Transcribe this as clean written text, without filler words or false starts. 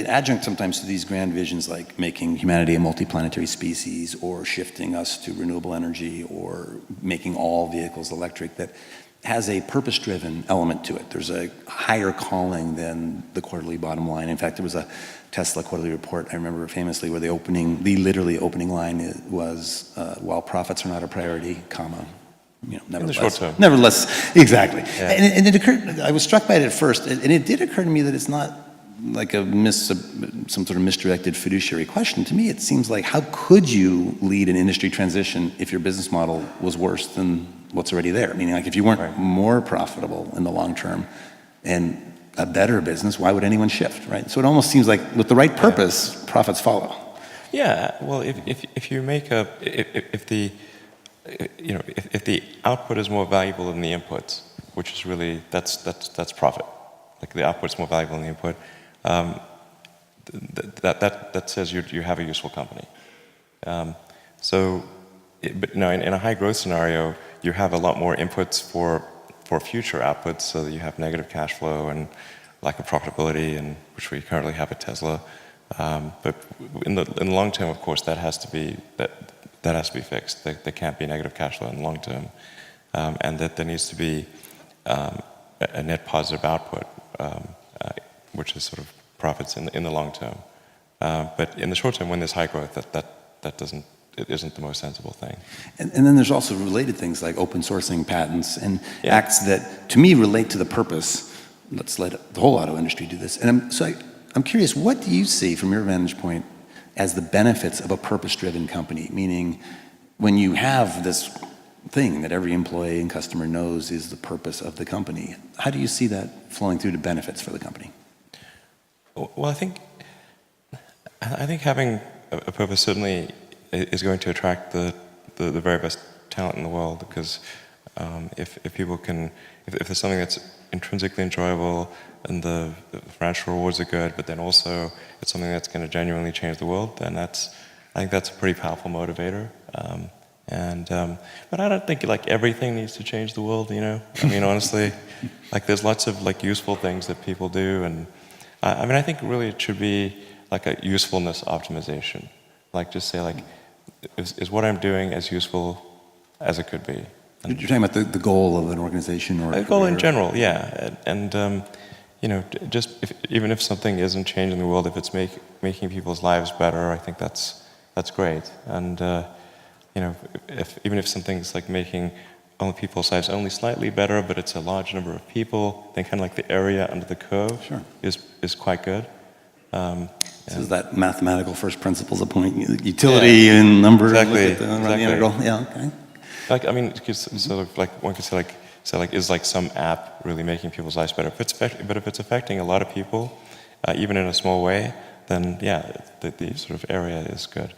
an adjunct sometimes to these grand visions like making humanity a multiplanetary species or shifting us to renewable energy or making all vehicles electric, that has a purpose-driven element to it. There's a higher calling than the quarterly bottom line. In fact, there was a Tesla quarterly report, I remember famously, where the literally opening line was, while profits are not a priority, comma, nevertheless. In the short term. Nevertheless, exactly. Yeah. And it occurred, I was struck by it at first, and it did occur to me that it's not like some sort of misdirected fiduciary question. To me, it seems like, how could you lead an industry transition if your business model was worse than what's already there? Meaning, like, if you weren't more profitable in the long term and a better business, why would anyone shift, right? So it almost seems like with the right purpose, profits follow. Yeah, well, if you make if the output is more valuable than the input, which is really, that's profit. Like, the output's more valuable than the input. That says you have a useful company. But in a high growth scenario, you have a lot more inputs for future outputs, so that you have negative cash flow and lack of profitability, and which we currently have at Tesla. But in the long term, of course, that has to be fixed. There can't be negative cash flow in the long term, and that there needs to be a net positive output, which is sort of profits in the long term. But in the short term, when there's high growth, it isn't the most sensible thing. And then there's also related things like open sourcing patents and acts that, to me, relate to the purpose. Let's let the whole auto industry do this. And I'm curious, what do you see from your vantage point as the benefits of a purpose-driven company? Meaning, when you have this thing that every employee and customer knows is the purpose of the company, how do you see that flowing through to benefits for the company? Well, I think having a purpose certainly is going to attract the very best talent in the world, because if there's something that's intrinsically enjoyable and the financial rewards are good, but then also it's something that's going to genuinely change the world, then I think that's a pretty powerful motivator. But I don't think like everything needs to change the world, I mean, honestly, like, there's lots of like useful things that people do, and I mean, I think really it should be like a usefulness optimization. Like, just say, like, is what I'm doing as useful as it could be? You're talking about the goal of an organization or a goal in general, yeah. And just even if something isn't changing the world, if it's making people's lives better, I think that's great. And even if something's like making only people's lives only slightly better, but it's a large number of people, then kind of like the area under the curve is quite good. So is that mathematical first principles of point utility and number? Exactly. Around the integral? Yeah. Okay. Like, I mean, sort of like one could say is like some app really making people's lives better? But if it's affecting a lot of people, even in a small way, then yeah, the sort of area is good.